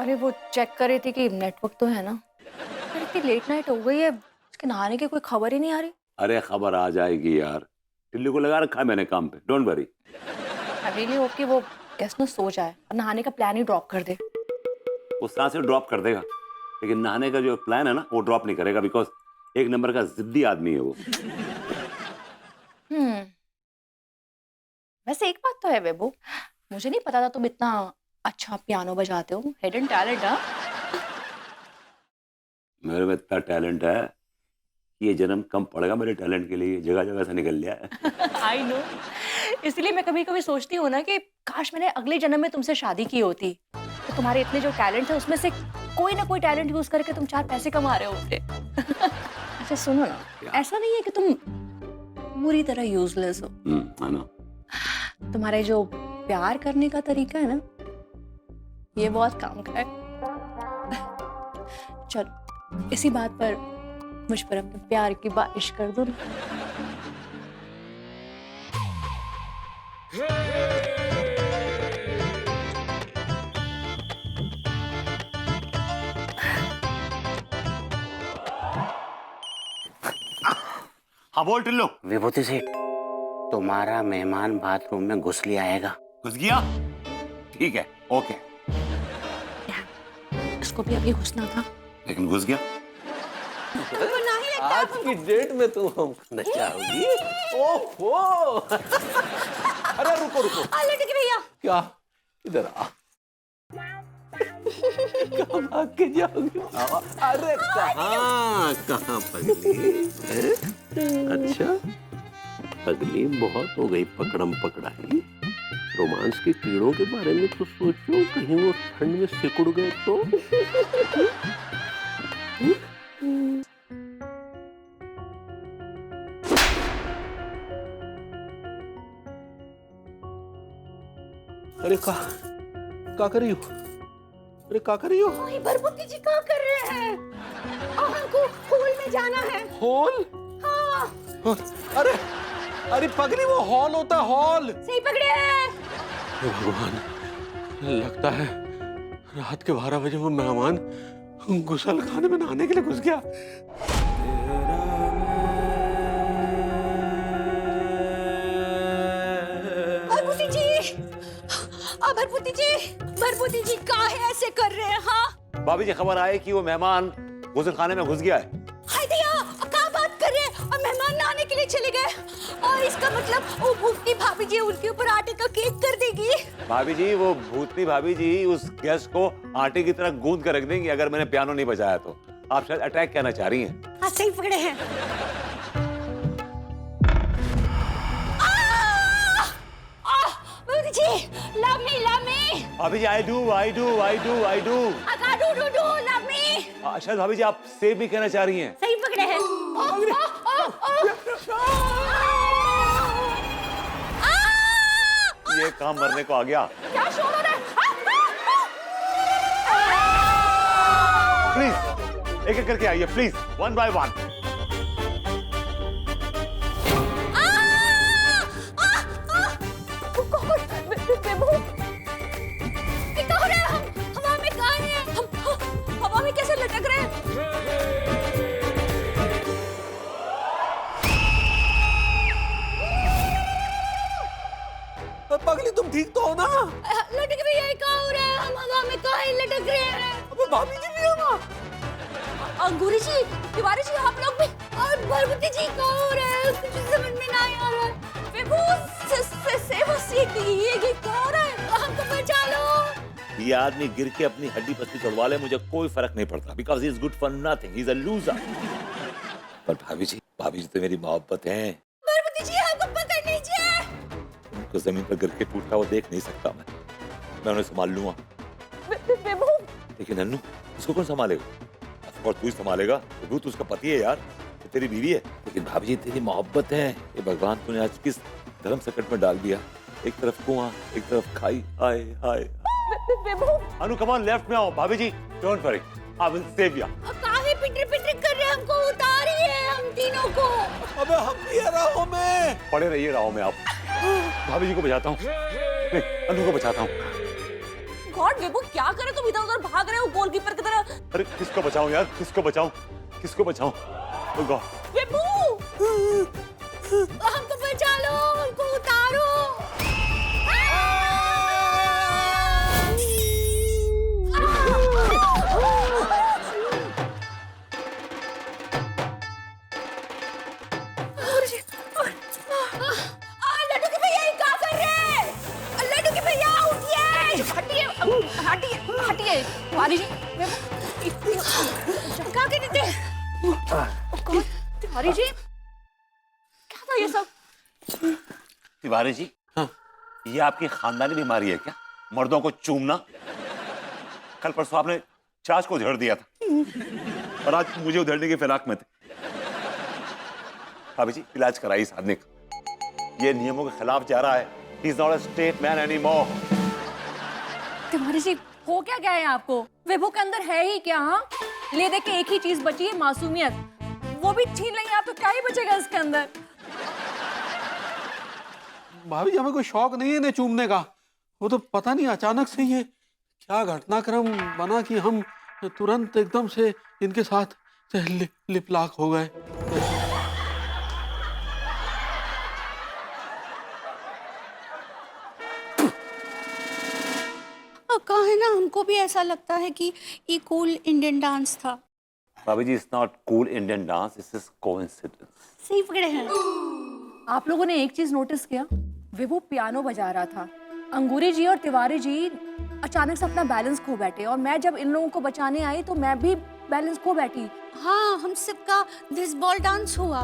अरे वो चेक कर रही थी कि नेटवर्क तो है ना। अरे इतनी लेट नाइट हो गई है, इसके नहाने की कोई खबर ही नहीं आ रही। अरे खबर आ जाएगी यार, टिल्लू को लगा रखा है मैंने काम पे, don't worry. I really hope कि वो गेस्ट ना सो जाए और नहाने का प्लान ही ड्रॉप कर दे। वो सांसें ड्रॉप कर देगा, लेकिन नहाने का जो प्लान है ना वो ड्रॉप नहीं करेगा, बिकॉज एक नंबर का जिद्दी आदमी है वो। वैसे एक बात तो है बेबू, मुझे नहीं पता था तुम इतना अच्छा पियानो बजाते हो। Hidden talent. हाँ मेरे में इतना टैलेंट है कि ये जन्म कम पड़ेगा मेरे टैलेंट के लिए, जगह जगह से निकल लिया है। I know. इसलिए मैं कभी कभी सोचती हूँ ना कि काश मैंने अगले जन्म में तुमसे शादी की होती, तो तुम्हारे इतने जो टैलेंट है उसमें से कोई ना कोई टैलेंट यूज करके तुम 4 पैसे कमा रहे होते। अच्छा सुनो ना, ऐसा नहीं है कि तुम पूरी तरह यूजलेस हो। I know। तुम्हारे जो प्यार करने का तरीका है ना, ये बहुत काम का है। चल इसी बात पर मुझ पर अपने प्यार की बारिश कर दो ना। हाँ बोल टिल्लू। विभूति सेठ, तुम्हारा मेहमान बाथरूम में घुस लिया आएगा। घुस गया? ठीक है, ओके। इसको भी अभी घुसना था, लेकिन घुस गया। आज की डेट में तुम हमको नचाओगी? ओहो! अरे रुको रुको। लटक भैया। क्या? इधर आ। कहाँ भाग के जाओगी? अरे कहाँ पगली? अच्छा, पगली बहुत हो गई पकड़म पकड़ाई। रोमांस के कीड़ों के बारे में तो सोचो, कहीं वो ठंड में सिकुड़ गए तो। अरे का कर रही हो? अरे का कर रही हो? भरभूति जी क्या कर रहे हैं? हमको हॉल में जाना है। हॉल? हाँ। अरे अरे पगली, वो हॉल होता है, हॉल। सही पकड़े हैं। हे भगवान, लगता है रात के 12 बजे वो मेहमान गुसल खाने में नहाने के लिए घुस गया। भरभूति जी काहे ऐसे कर रहे हैं? हाँ भाभी जी खबर आए कि वो मेहमान गुसल खाने में घुस गया है। हाय दिया, क्या बात कर रहे हैं? और मेहमान नहाने के लिए चले गए, और इसका मतलब वो भूतनी भाभी जी उनके ऊपर आटे का केक कर देगी। भाभी जी, वो भूतनी भाभी जी उस गेस्ट को आटे की तरह गूंद कर रख देंगी अगर मैंने पियानो नहीं बजाया तो। आप शायद अटैक कहना चाह रही हैं। हाँ सही पकड़े हैं। भाभी जी आई डू। शायद भाभी जी आप सेव भी कहना चाह रही हैं। सही पकड़े हैं। ये काम मरने को आ गया। क्या शोर हो रहा है? प्लीज एक एक करके आइए, प्लीज, वन बाय वन। पगली तुम ठीक तो हो ना? लटक भी यही कहाँ हो रहा है? हम हवा में काहे लटक रहे हैं? अबे भाभी जी भी होगा। गुरु जी, तिवारी जी, आप लोग भी। और भरभूति जी कहाँ हो रहे हैं? कुछ समझ में नहीं आ रहा है। ये क्या हो रहा है? हमको बचा लो। ये आदमी गिर के अपनी हड्डी पसली तोड़वा ले, मुझे कोई फर्क नहीं पड़ता, because he is good for nothing, he is a loser. पर भाभी जी तो मेरी मोहब्बत है। भरभूति जी हमको पकड़ लीजिए। उनको जमीन पर गिर के टूटता वो देख नहीं सकता मैं उन्हें संभाल लूंगा। लेकिन नन्नू, उसको कौन संभालेगा? और तू ही संभालेगा, तो तू उसका पति है यार, तो तेरी बीवी है। लेकिन भाभी जी तेरी मोहब्बत है, ये भगवान तूने आज किस धर्म संकट में डाल दिया। एक तरफ कुआं, एक तरफ खाई। हाय हाय। अनु कम ऑन, लेफ्ट में आओ। Bhabhi ji don't worry, I will save you. काहे पिटर कर रहे हैं? हमको उतारिए हम तीनों को। अबे हम भी राहों में पड़े रहिए राहों में आप। भाभी जी को बचाता हूँ, अनु को बचाता हूँ। गॉड विभू, क्या करे तुम, इधर उधर भाग रहे हो गोलकीपर की तरह। अरे किसको बचाऊं यार, किसको बचाऊं, किसको बचाऊं? Oh God! विभू, हमको बचा लो, हमको उतारो। लड्डू के भैया, ये क्या कर रहे हैं? लड्डू के भैया उठिए, हटिए, हटिए, हटिए। तिवारी जी, क्या कहते थे? तिवारी जी, क्या था ये सब? तिवारी जी, हाँ, ये आपकी खानदानी बीमारी है क्या? मर्दों को चूमना? कल परसों आपने चाच को उधेड़ दिया था और आज मुझे उधेड़ने की फिराक में थे। भाभी जी, इलाज कराइए इस आदमी का। ये नियमों के खिलाफ जा रहा है। He is not a state man anymore. Tiwari ji, हो क्या गया है आपको? विभू के अंदर है ही क्या? हाँ, ले दे के एक ही चीज बची है, मासूमियत। वो भी छीन लेंगे आप तो क्या ही बचेगा इसके अंदर? भाभी जी, हमें कोई शौक नहीं है इन्हें चूमने का। वो तो पता नहीं अचानक से ये क्या घटनाक्रम बना कि हम तुरंत एकदम से इनके साथ लिपलाक हो गए। कहा है ना, हमको भी ऐसा लगता है कि ये कूल इंडियन डांस था। भाभी जी, it's not cool Indian dance. This is coincidence. सही पकड़े हैं। आप लोगों ने एक चीज नोटिस किया? विभू पियानो बजा रहा था, अंगूरी जी और तिवारी जी अचानक से अपना बैलेंस खो बैठे, और मैं जब इन लोगों को बचाने आई तो मैं भी बैलेंस खो बैठी। हाँ, हम सबका दिस बॉल डांस हुआ।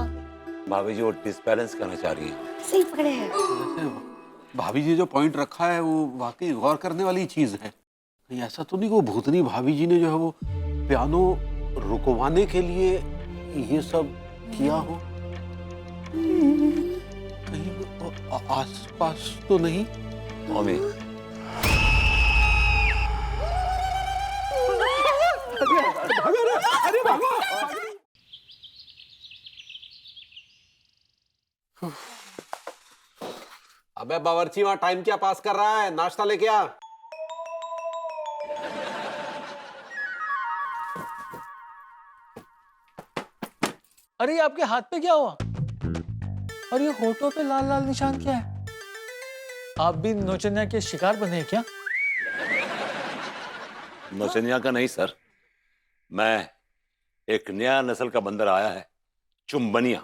भाभी जी, वो डिसबैलेंस करना चाह रही है। सही पकड़े हैं। वैसे भाभी जी जो पॉइंट रखा है वो वाकई गौर करने वाली चीज है। कहीं ऐसा तो नहीं को भूतनी भाभी जी ने जो है वो पियानो रुकवाने के लिए ये सब किया हो? कहीं आसपास तो नहीं? मम्मी, अबे बावर्ची, वहां टाइम क्या पास कर रहा है? नाश्ता लेके आ। अरे, आपके हाथ पे क्या हुआ? और ये होठों पे लाल लाल निशान क्या है? आप भी नौचनिया के शिकार बने हैं क्या? नौचनिया का नहीं सर, मैं एक नया नस्ल का बंदर आया है, चुंबनिया,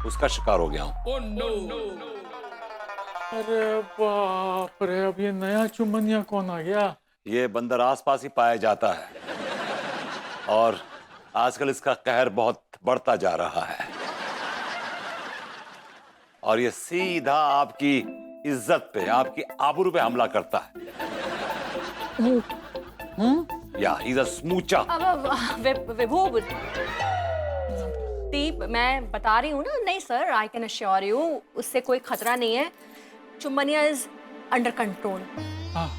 उसका शिकार हो गया हूं। अरे बाप रे, अब ये नया चुम्बनिया कौन आ गया? ये बंदर आसपास ही पाया जाता है और आजकल इसका कहर बहुत बढ़ता जा रहा है और ये सीधा आपकी इज्जत पे, आपकी आबरू पे हमला करता है। या he's a smoocher। अब विभू, दीप, मैं बता रही हूँ ना, नहीं sir, I can assure you, उससे कोई खतरा नहीं है। चुम्बनिया इज अंडर कंट्रोल। हाँ,